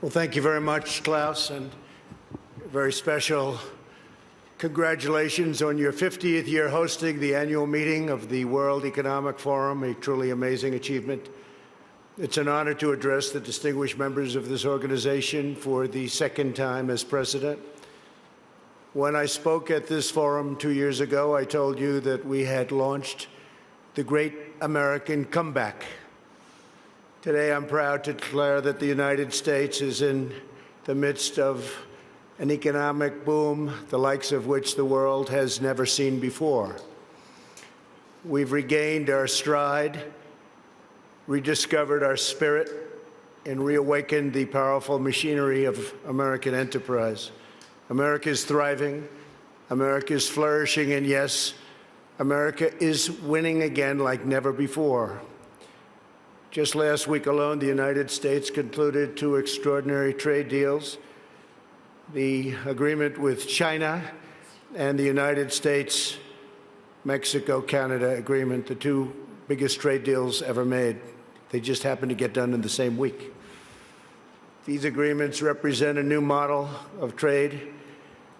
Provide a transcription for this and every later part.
Well, thank you very much, Klaus, and very special congratulations on your 50th year hosting the annual meeting of the World Economic Forum, a truly amazing achievement. It's an honor to address the distinguished members of this organization for the second time as president. When I spoke at this forum 2 years ago, I told you that we had launched the Great American Comeback. Today, I'm proud to declare that the United States is in the midst of an economic boom, the likes of which the world has never seen before. We've regained our stride, rediscovered our spirit, and reawakened the powerful machinery of American enterprise. America is thriving, America is flourishing, and yes, America is winning again like never before. Just last week alone, the United States concluded 2 extraordinary trade deals, the agreement with China and the United States-Mexico-Canada agreement, the 2 biggest trade deals ever made. They just happened to get done in the same week. These agreements represent a new model of trade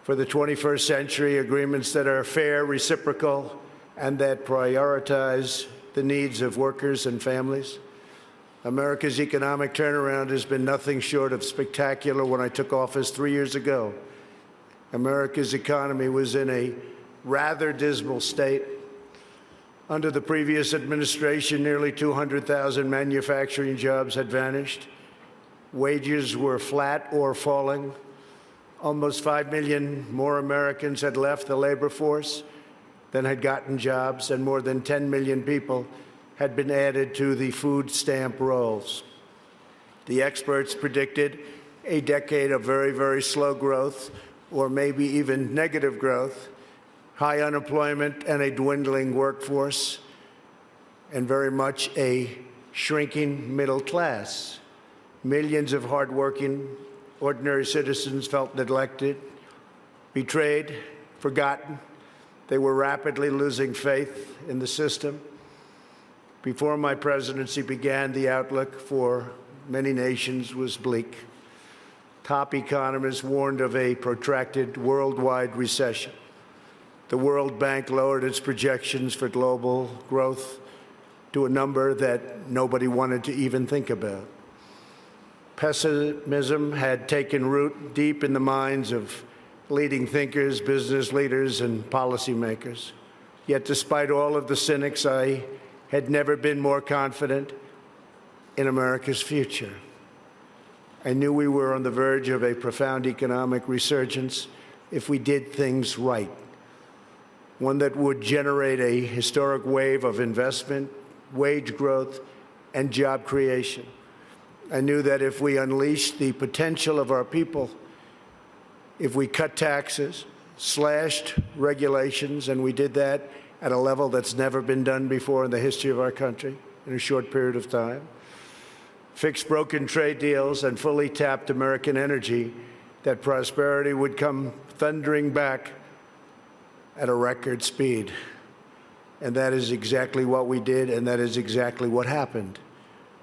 for the 21st century, agreements that are fair, reciprocal, and that prioritize the needs of workers and families. America's economic turnaround has been nothing short of spectacular. When I took office 3 years ago, America's economy was in a rather dismal state. Under the previous administration, nearly 200,000 manufacturing jobs had vanished. Wages were flat or falling. Almost 5 million more Americans had left the labor force than had gotten jobs, and more than 10 million people had been added to the food stamp rolls. The experts predicted a decade of very, very slow growth, or maybe even negative growth, high unemployment and a dwindling workforce, and very much a shrinking middle class. Millions of hardworking, ordinary citizens felt neglected, betrayed, forgotten. They were rapidly losing faith in the system. Before my presidency began, the outlook for many nations was bleak. Top economists warned of a protracted worldwide recession. The World Bank lowered its projections for global growth to a number that nobody wanted to even think about. Pessimism had taken root deep in the minds of leading thinkers, business leaders, and policymakers. Yet despite all of the cynics, I had never been more confident in America's future. I knew we were on the verge of a profound economic resurgence if we did things right, one that would generate a historic wave of investment, wage growth, and job creation. I knew that if we unleashed the potential of our people, if we cut taxes, slashed regulations, and we did that at a level that's never been done before in the history of our country in a short period of time, fixed broken trade deals, and fully tapped American energy, that prosperity would come thundering back at a record speed. And that is exactly what we did, and that is exactly what happened.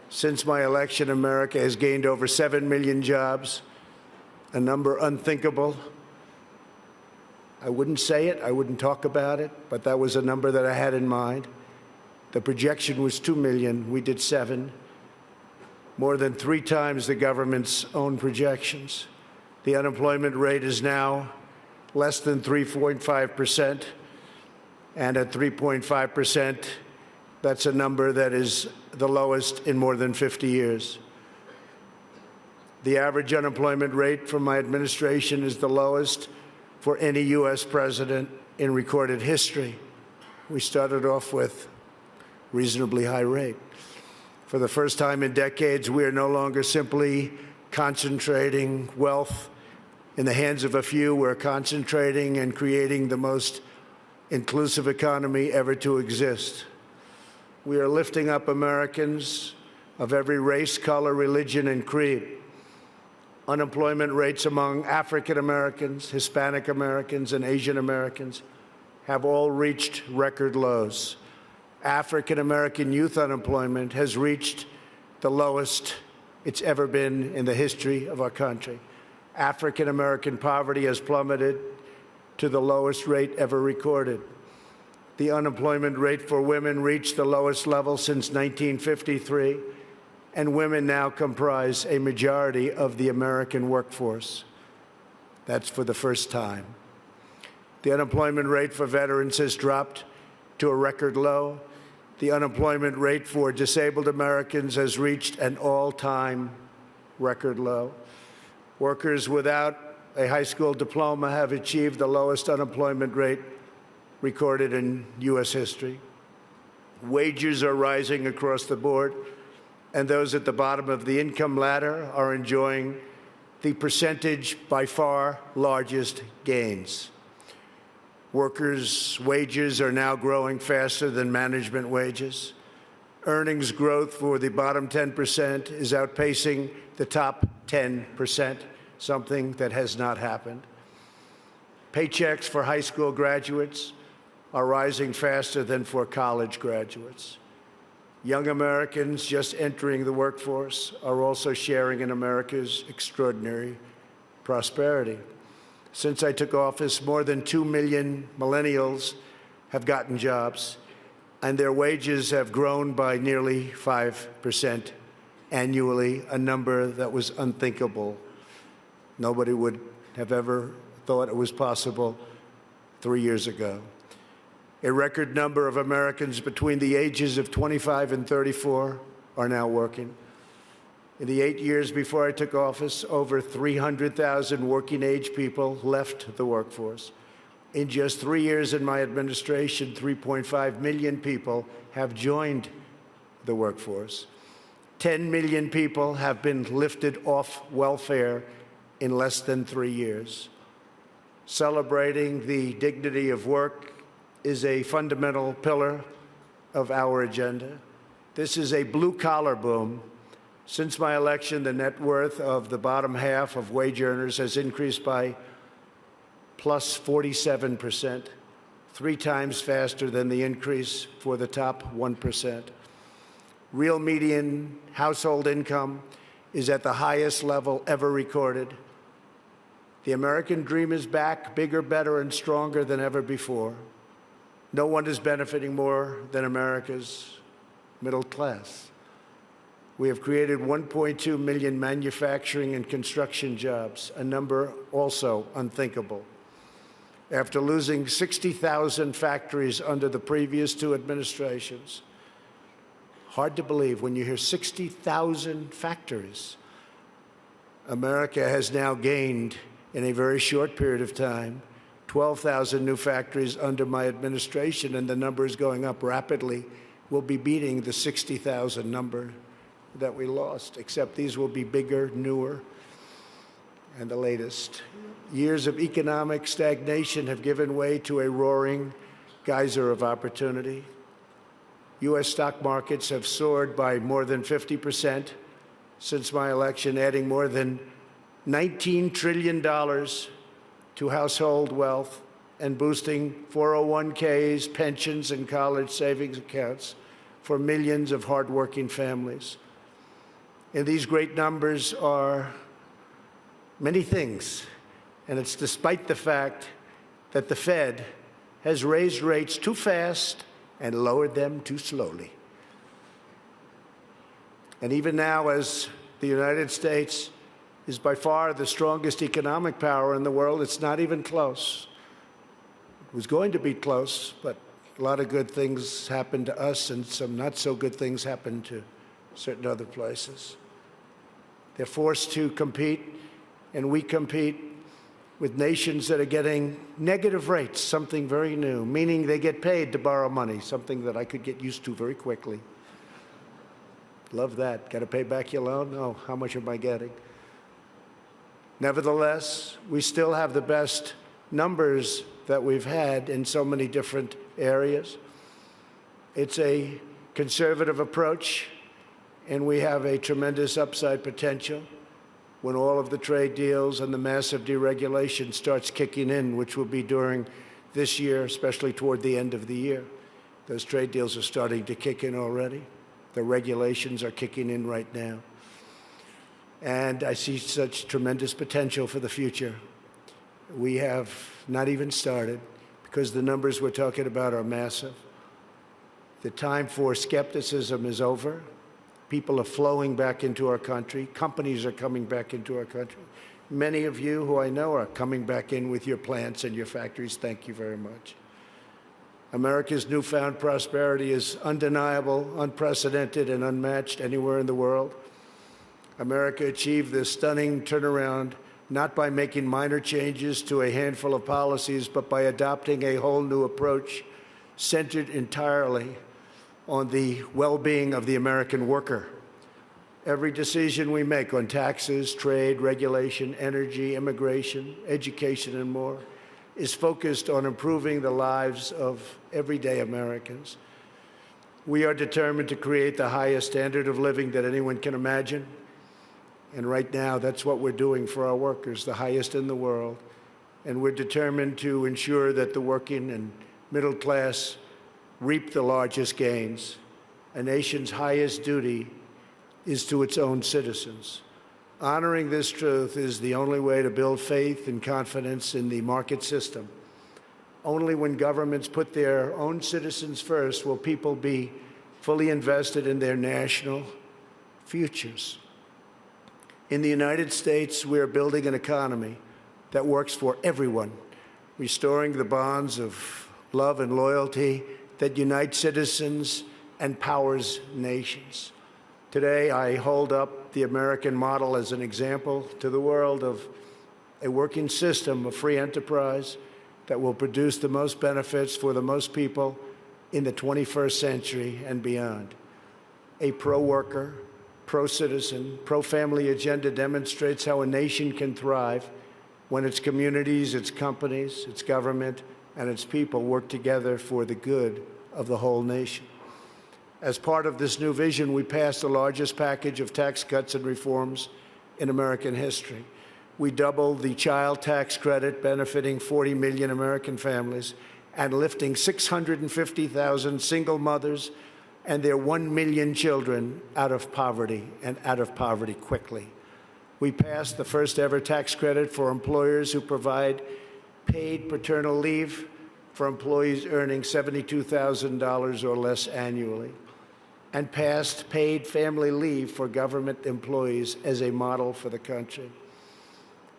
Since my election, America has gained over 7 million jobs, a number unthinkable. I wouldn't say it, I wouldn't talk about it, but that was a number that I had in mind. The projection was 2 million, we did 7, more than 3 times the government's own projections. The unemployment rate is now less than 3.5%, and at 3.5%, that's a number that is the lowest in more than 50 years. The average unemployment rate from my administration is the lowest for any U.S. president in recorded history. We started off with a reasonably high rate. For the first time in decades, we are no longer simply concentrating wealth in the hands of a few. We're concentrating and creating the most inclusive economy ever to exist. We are lifting up Americans of every race, color, religion, and creed. Unemployment rates among African Americans, Hispanic Americans, and Asian Americans have all reached record lows. African American youth unemployment has reached the lowest it's ever been in the history of our country. African American poverty has plummeted to the lowest rate ever recorded. The unemployment rate for women reached the lowest level since 1953, and women now comprise a majority of the American workforce. That's for the first time. The unemployment rate for veterans has dropped to a record low. The unemployment rate for disabled Americans has reached an all-time record low. Workers without a high school diploma have achieved the lowest unemployment rate recorded in U.S. history. Wages are rising across the board, and those at the bottom of the income ladder are enjoying the percentage by far largest gains. Workers' wages are now growing faster than management wages. Earnings growth for the bottom 10% is outpacing the top 10%, something that has not happened. Paychecks for high school graduates are rising faster than for college graduates. Young Americans just entering the workforce are also sharing in America's extraordinary prosperity. Since I took office, more than 2 million millennials have gotten jobs, and their wages have grown by nearly 5% annually, a number that was unthinkable. Nobody would have ever thought it was possible 3 years ago. A record number of Americans between the ages of 25 and 34 are now working. In the 8 years before I took office, over 300,000 working-age people left the workforce. In just 3 years in my administration, 3.5 million people have joined the workforce. 10 million people have been lifted off welfare in less than 3 years. Celebrating the dignity of work is a fundamental pillar of our agenda. This is a blue-collar boom. Since my election, the net worth of the bottom half of wage earners has increased by plus 47%, 3 times faster than the increase for the top 1%. Real median household income is at the highest level ever recorded. The American dream is back, bigger, better, and stronger than ever before. No one is benefiting more than America's middle class. We have created 1.2 million manufacturing and construction jobs, a number also unthinkable. After losing 60,000 factories under the previous 2 administrations, hard to believe when you hear 60,000 factories. America has now gained, in a very short period of time, 12,000 new factories under my administration, and the number is going up rapidly. We'll be beating the 60,000 number that we lost, except these will be bigger, newer, and the latest. Years of economic stagnation have given way to a roaring geyser of opportunity. U.S. stock markets have soared by more than 50% since my election, adding more than $19 trillion to household wealth and boosting 401ks, pensions, and college savings accounts for millions of hardworking families. And these great numbers are many things, and it's despite the fact that the Fed has raised rates too fast and lowered them too slowly. And even now, as the United States is by far the strongest economic power in the world, it's not even close. It was going to be close, but a lot of good things happened to us and some not so good things happened to certain other places. They're forced to compete, and we compete with nations that are getting negative rates, something very new, meaning they get paid to borrow money, something that I could get used to very quickly. Love that. Got to pay back your loan? Oh, how much am I getting? Nevertheless, we still have the best numbers that we've had in so many different areas. It's a conservative approach, and we have a tremendous upside potential when all of the trade deals and the massive deregulation starts kicking in, which will be during this year, especially toward the end of the year. Those trade deals are starting to kick in already. The regulations are kicking in right now. and I see such tremendous potential for the future. We have not even started because the numbers we're talking about are massive. The time for skepticism is over. People are flowing back into our country. Companies are coming back into our country. Many of you who I know are coming back in with your plants and your factories. Thank you very much. America's newfound prosperity is undeniable, unprecedented, and unmatched anywhere in the world. America achieved this stunning turnaround not by making minor changes to a handful of policies, but by adopting a whole new approach centered entirely on the well-being of the American worker. Every decision we make on taxes, trade, regulation, energy, immigration, education, and more is focused on improving the lives of everyday Americans. We are determined to create the highest standard of living that anyone can imagine. And right now, that's what we're doing for our workers, the highest in the world. And we're determined to ensure that the working and middle class reap the largest gains. A nation's highest duty is to its own citizens. Honoring this truth is the only way to build faith and confidence in the market system. Only when governments put their own citizens first will people be fully invested in their national futures. In the United States, we are building an economy that works for everyone, restoring the bonds of love and loyalty that unite citizens and powers nations. Today, I hold up the American model as an example to the world of a working system of free enterprise that will produce the most benefits for the most people in the 21st century and beyond. A pro-worker, pro-citizen, pro-family agenda demonstrates how a nation can thrive when its communities, its companies, its government, and its people work together for the good of the whole nation. As part of this new vision, we passed the largest package of tax cuts and reforms in American history. We doubled the child tax credit, benefiting 40 million American families and lifting 650,000 single mothers and their 1 million children out of poverty, and out of poverty quickly. We passed the first ever tax credit for employers who provide paid paternal leave for employees earning $72,000 or less annually, and passed paid family leave for government employees as a model for the country.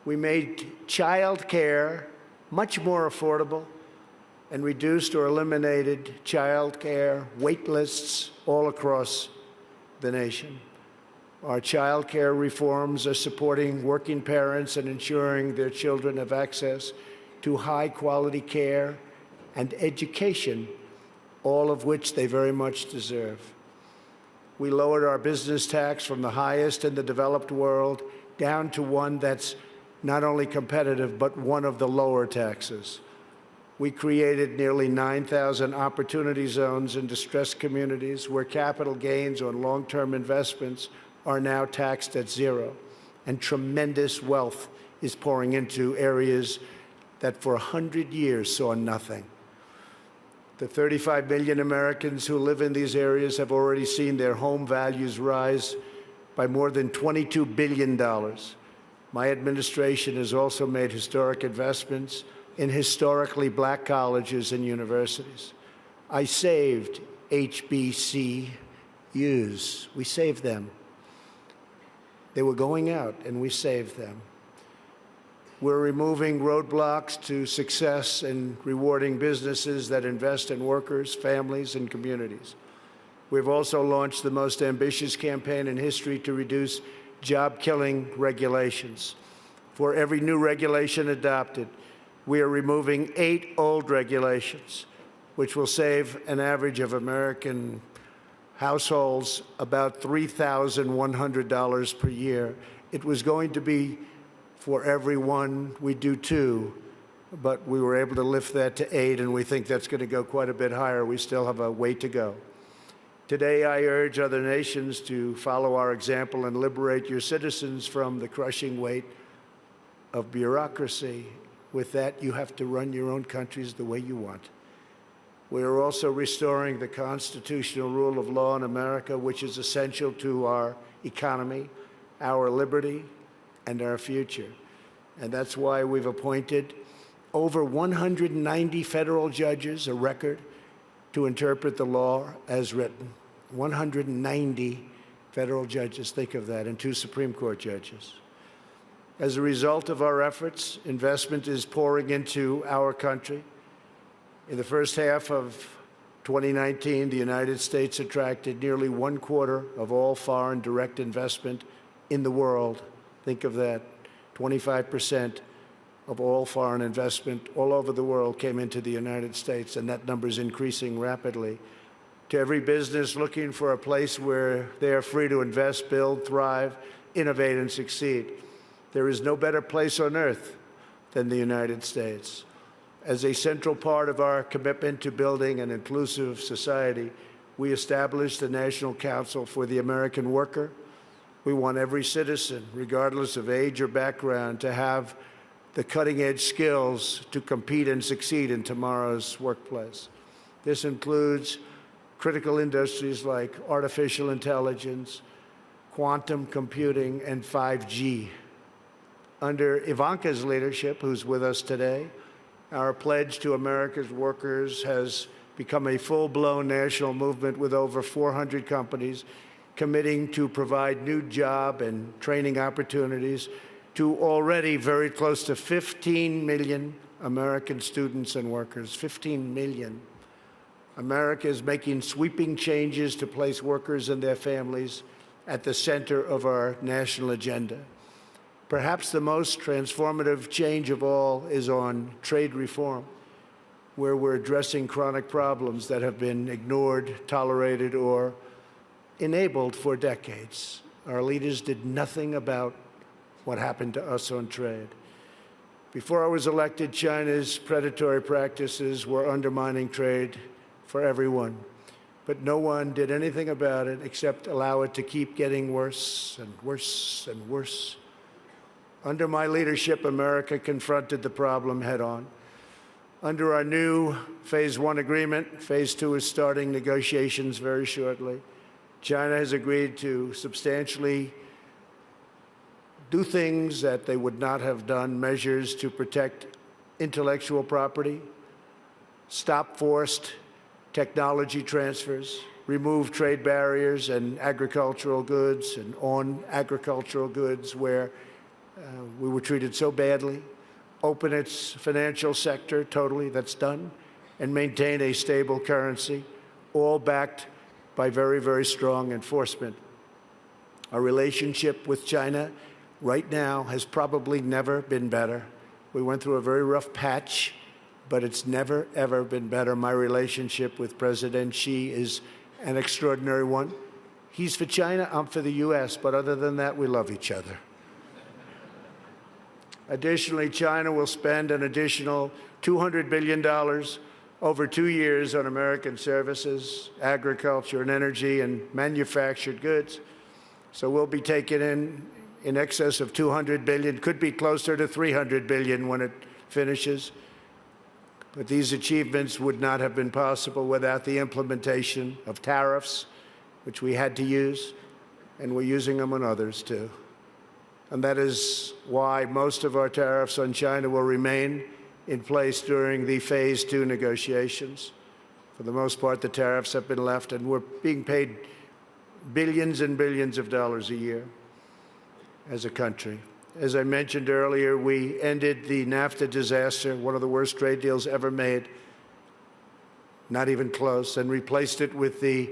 We made child care much more affordable and reduced or eliminated child care wait lists all across the nation. Our child care reforms are supporting working parents and ensuring their children have access to high-quality care and education, all of which they very much deserve. We lowered our business tax from the highest in the developed world down to one that's not only competitive, but one of the lower taxes. We created nearly 9,000 opportunity zones in distressed communities where capital gains on long-term investments are now taxed at zero, and tremendous wealth is pouring into areas that for 100 years saw nothing. The 35 million Americans who live in these areas have already seen their home values rise by more than $22 billion. My administration has also made historic investments in historically black colleges and universities. I saved HBCUs. We saved them. They were going out, and we saved them. We're removing roadblocks to success and rewarding businesses that invest in workers, families, and communities. We've also launched the most ambitious campaign in history to reduce job-killing regulations. For every new regulation adopted, we are removing 8 old regulations, which will save an average of American households about $3,100 per year. It was going to be for every one. We do 2, but we were able to lift that to 8, and we think that's going to go quite a bit higher. We still have a way to go. Today, I urge other nations to follow our example and liberate your citizens from the crushing weight of bureaucracy. With that, you have to run your own countries the way you want. We are also restoring the constitutional rule of law in America, which is essential to our economy our liberty, and our future. And that's why we've appointed over 190 federal judges, a record, to interpret the law as written. 190 federal judges, think of that, and 2 Supreme Court judges. As a result of our efforts, investment is pouring into our country. In the first half of 2019, the United States attracted nearly 1/4 of all foreign direct investment in the world. Think of that, 25% of all foreign investment all over the world came into the United States, and that number is increasing rapidly. To every business looking for a place where they are free to invest, build, thrive, innovate, and succeed, there is no better place on earth than the United States. As a central part of our commitment to building an inclusive society, we established the National Council for the American Worker. We want every citizen, regardless of age or background, to have the cutting-edge skills to compete and succeed in tomorrow's workplace. This includes critical industries like artificial intelligence, quantum computing, and 5G. Under Ivanka's leadership, who's with us today, our pledge to America's workers has become a full-blown national movement with over 400 companies committing to provide new job and training opportunities to already very close to 15 million American students and workers. 15 million. America is making sweeping changes to place workers and their families at the center of our national agenda. Perhaps the most transformative change of all is on trade reform, where we're addressing chronic problems that have been ignored, tolerated, or enabled for decades. Our leaders did nothing about what happened to us on trade. Before I was elected, China's predatory practices were undermining trade for everyone, but no one did anything about it except allow it to keep getting worse and worse and worse. Under my leadership, America confronted the problem head-on. Under our new Phase 1 agreement, Phase 2 is starting negotiations very shortly. China has agreed to substantially do things that they would not have done, measures to protect intellectual property, stop forced technology transfers, remove trade barriers and agricultural goods and on agricultural goods where we were treated so badly, open its financial sector totally, that's done, and maintain a stable currency, all backed by very, very strong enforcement. Our relationship with China right now has probably never been better. We went through a very rough patch, but it's never, ever been better. My relationship with President Xi is an extraordinary one. He's for China, I'm for the U.S., but other than that, we love each other. Additionally, China will spend an additional $200 billion over 2 years on American services, agriculture and energy, and manufactured goods. So we'll be taking in excess of $200 billion, could be closer to $300 billion when it finishes. But these achievements would not have been possible without the implementation of tariffs, which we had to use, and we're using them on others too. And that is why most of our tariffs on China will remain in place during the Phase 2 negotiations. For the most part, the tariffs have been left, and we're being paid billions and billions of dollars a year as a country. As I mentioned earlier, we ended the NAFTA disaster, one of the worst trade deals ever made, not even close, and replaced it with the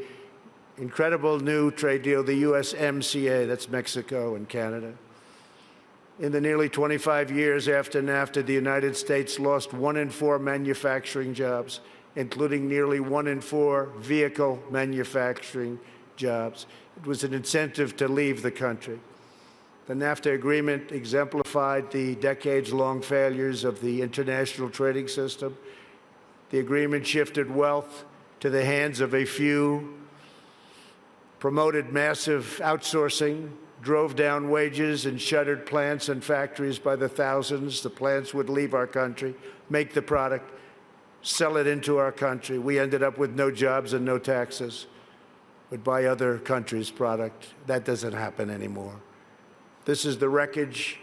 incredible new trade deal, the USMCA, that's Mexico and Canada. In the nearly 25 years after NAFTA, the United States lost 1 in 4 manufacturing jobs, including nearly 1 in 4 vehicle manufacturing jobs. It was an incentive to leave the country. The NAFTA agreement exemplified the decades-long failures of the international trading system. The agreement shifted wealth to the hands of a few, promoted massive outsourcing, drove down wages, and shuttered plants and factories by the thousands. The plants would leave our country, make the product, sell it into our country. We ended up with no jobs and no taxes, would buy other countries' product. That doesn't happen anymore. This is the wreckage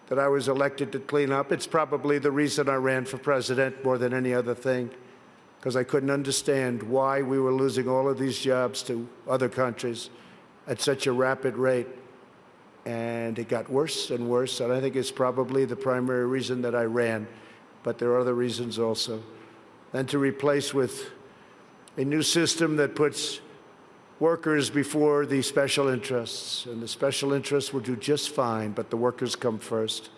that I was elected to clean up. It's probably the reason I ran for president more than any other thing, because I couldn't understand why we were losing all of these jobs to other countries at such a rapid rate. And it got worse and worse, and I think it's probably the primary reason that I ran, but there are other reasons also. And to replace with a new system that puts workers before the special interests, and the special interests will do just fine, but the workers come first.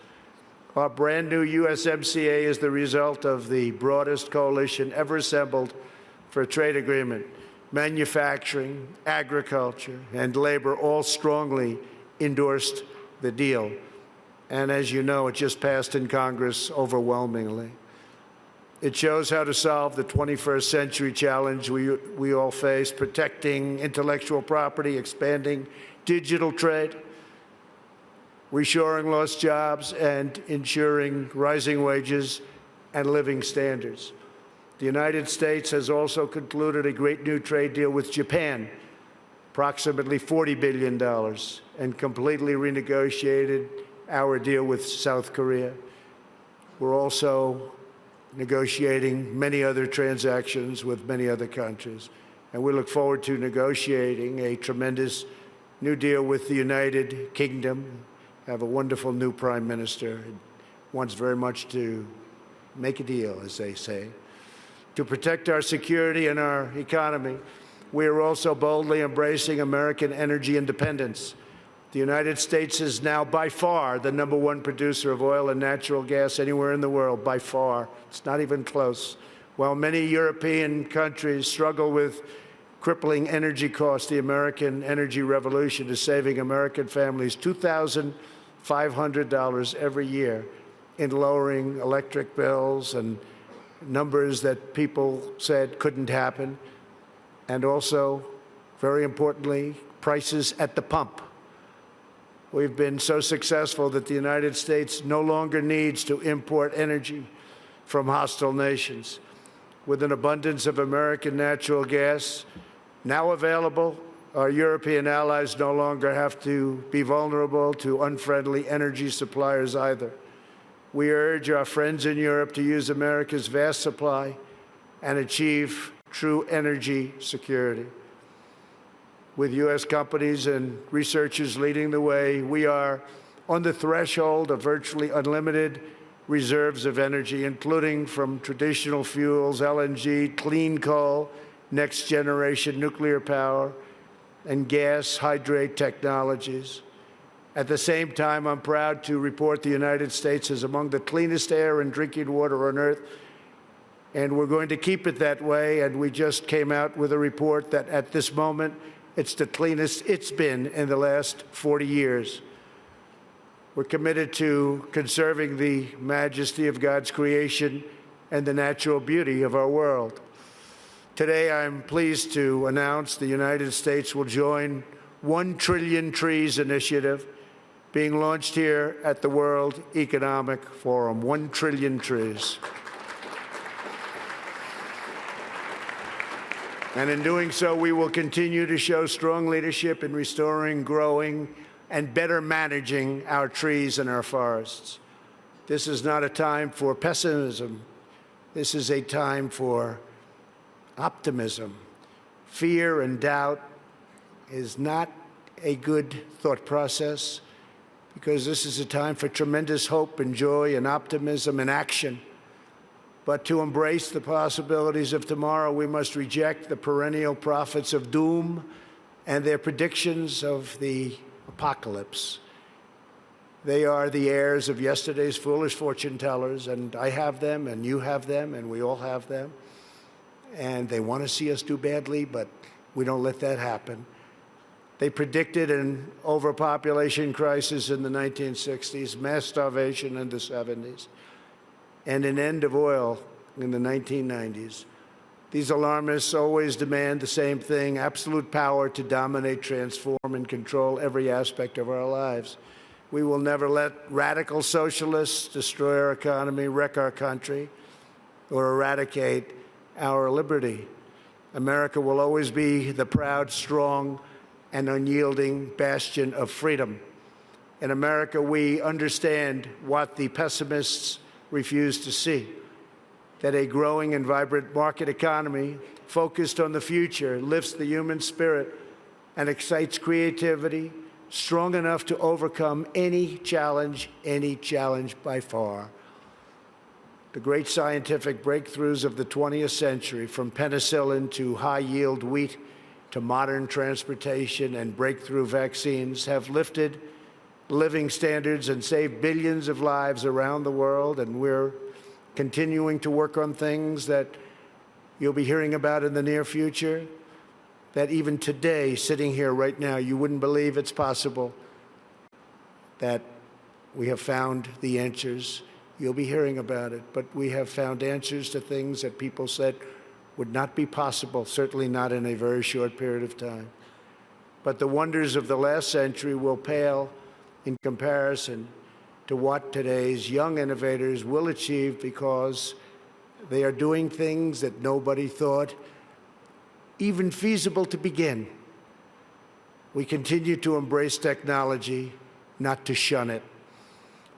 Our brand new USMCA is the result of the broadest coalition ever assembled for a trade agreement. Manufacturing, agriculture, and labor all strongly endorsed the deal. And as you know, it just passed in Congress overwhelmingly. It shows how to solve the 21st century challenge we all face, protecting intellectual property, expanding digital trade, reshoring lost jobs, and ensuring rising wages and living standards. The United States has also concluded a great new trade deal with Japan, approximately $40 billion, and completely renegotiated our deal with South Korea. We're also negotiating many other transactions with many other countries. And we look forward to negotiating a tremendous new deal with the United Kingdom. Have a wonderful new prime minister who wants very much to make a deal, as they say. To protect our security and our economy, we are also boldly embracing American energy independence. The United States is now by far the #1 producer of oil and natural gas anywhere in the world, by far. It's not even close. While many European countries struggle with crippling energy costs, the American energy revolution is saving American families $2,500 every year in lowering electric bills, and numbers that people said couldn't happen. And also, very importantly, prices at the pump. We've been so successful that the United States no longer needs to import energy from hostile nations. With an abundance of American natural gas now available, our European allies no longer have to be vulnerable to unfriendly energy suppliers either. We urge our friends in Europe to use America's vast supply and achieve true energy security. With U.S. companies and researchers leading the way, we are on the threshold of virtually unlimited reserves of energy, including from traditional fuels, LNG, clean coal, next-generation nuclear power, and gas hydrate technologies. At the same time, I'm proud to report the United States is among the cleanest air and drinking water on Earth, and we're going to keep it that way. And we just came out with a report that at this moment, it's the cleanest it's been in the last 40 years. We're committed to conserving the majesty of God's creation and the natural beauty of our world. Today, I'm pleased to announce the United States will join 1 Trillion Trees initiative being launched here at the World Economic Forum. 1 trillion trees. And in doing so, we will continue to show strong leadership in restoring, growing, and better managing our trees and our forests. This is not a time for pessimism. This is a time for optimism. Fear and doubt is not a good thought process, because this is a time for tremendous hope and joy and optimism and action. But to embrace the possibilities of tomorrow, we must reject the perennial prophets of doom and their predictions of the apocalypse. They are the heirs of yesterday's foolish fortune tellers, and I have them, and you have them, and we all have them. And they want to see us do badly, but we don't let that happen. They predicted an overpopulation crisis in the 1960s, mass starvation in the 70s, and an end of oil in the 1990s. These alarmists always demand the same thing: absolute power to dominate, transform, and control every aspect of our lives. We will never let radical socialists destroy our economy, wreck our country, or eradicate our liberty. America will always be the proud, strong, and unyielding bastion of freedom. In America, we understand what the pessimists refuse to see, that a growing and vibrant market economy focused on the future lifts the human spirit and excites creativity strong enough to overcome any challenge by far. The great scientific breakthroughs of the 20th century, from penicillin to high-yield wheat to modern transportation and breakthrough vaccines, have lifted living standards and saved billions of lives around the world, and we're continuing to work on things that you'll be hearing about in the near future, that even today, sitting here right now, you wouldn't believe it's possible, that we have found the answers. You'll be hearing about it, but we have found answers to things that people said would not be possible, certainly not in a very short period of time. But the wonders of the last century will pale in comparison to what today's young innovators will achieve, because they are doing things that nobody thought even feasible to begin. We continue to embrace technology, not to shun it.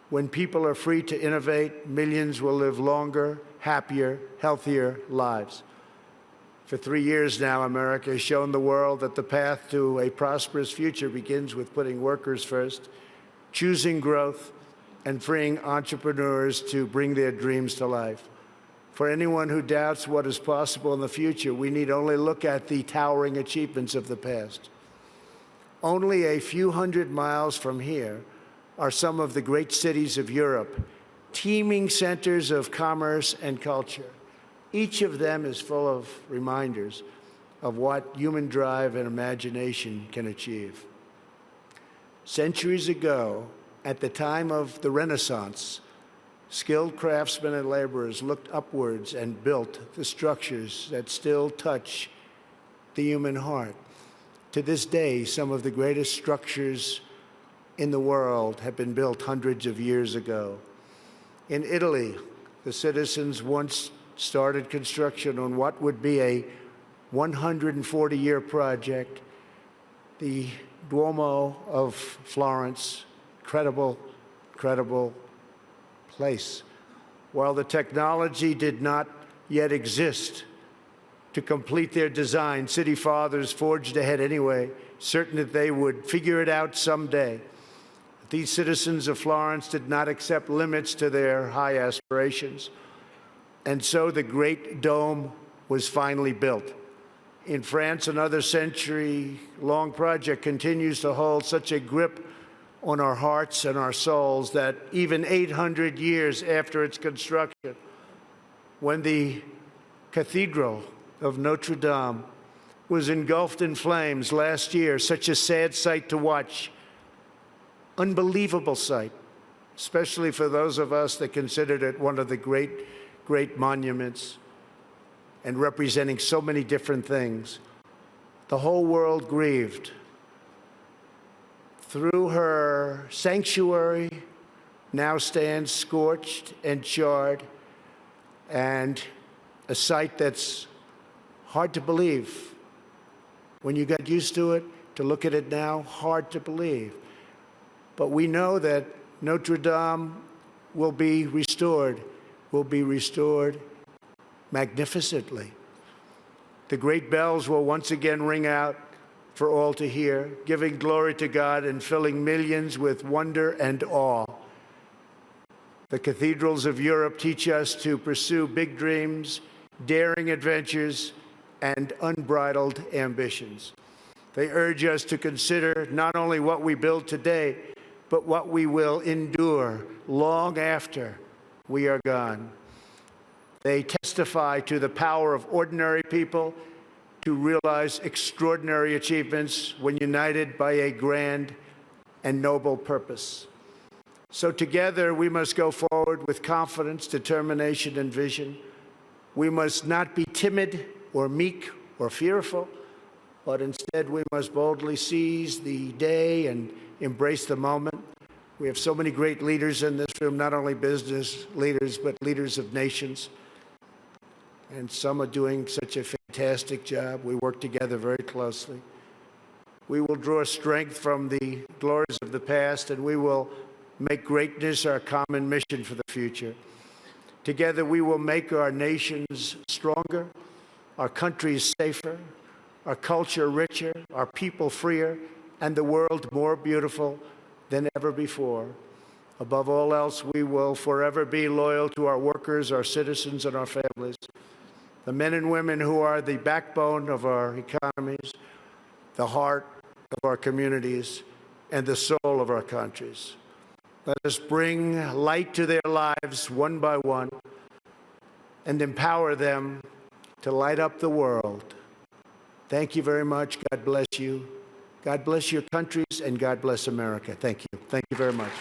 When people are free to innovate, millions will live longer, happier, healthier lives. For 3 years now, America has shown the world that the path to a prosperous future begins with putting workers first, choosing growth, and freeing entrepreneurs to bring their dreams to life. For anyone who doubts what is possible in the future, we need only look at the towering achievements of the past. Only a few hundred miles from here are some of the great cities of Europe, teeming centers of commerce and culture. Each of them is full of reminders of what human drive and imagination can achieve. Centuries ago, at the time of the Renaissance, skilled craftsmen and laborers looked upwards and built the structures that still touch the human heart. To this day, some of the greatest structures in the world have been built hundreds of years ago. In Italy, the citizens once started construction on what would be a 140-year project, the Duomo of Florence. Incredible place. While the technology did not yet exist to complete their design, city fathers forged ahead anyway, certain that they would figure it out someday. These citizens of Florence did not accept limits to their high aspirations, and so the Great Dome was finally built. In France, another century-long project continues to hold such a grip on our hearts and our souls that even 800 years after its construction, when the Cathedral of Notre Dame was engulfed in flames last year, such a sad sight to watch, unbelievable sight, especially for those of us that considered it one of the great monuments and representing so many different things. The whole world grieved. Through her sanctuary now stands scorched and charred, and a sight that's hard to believe. When you got used to it, to look at it now, hard to believe. But we know that Notre Dame will be restored magnificently. The great bells will once again ring out for all to hear, giving glory to God and filling millions with wonder and awe. The cathedrals of Europe teach us to pursue big dreams, daring adventures, and unbridled ambitions. They urge us to consider not only what we build today, but what we will endure long after we are gone. They testify to the power of ordinary people to realize extraordinary achievements when united by a grand and noble purpose. So together we must go forward with confidence, determination, and vision. We must not be timid or meek or fearful, but instead we must boldly seize the day and embrace the moment. We have so many great leaders in this room, not only business leaders, but leaders of nations. And some are doing such a fantastic job. We work together very closely. We will draw strength from the glories of the past, and we will make greatness our common mission for the future. Together, we will make our nations stronger, our countries safer, our culture richer, our people freer, and the world more beautiful than ever before. Above all else, we will forever be loyal to our workers, our citizens, and our families, the men and women who are the backbone of our economies, the heart of our communities, and the soul of our countries. Let us bring light to their lives one by one and empower them to light up the world. Thank you very much. God bless you. God bless your countries, and God bless America. Thank you. Thank you very much.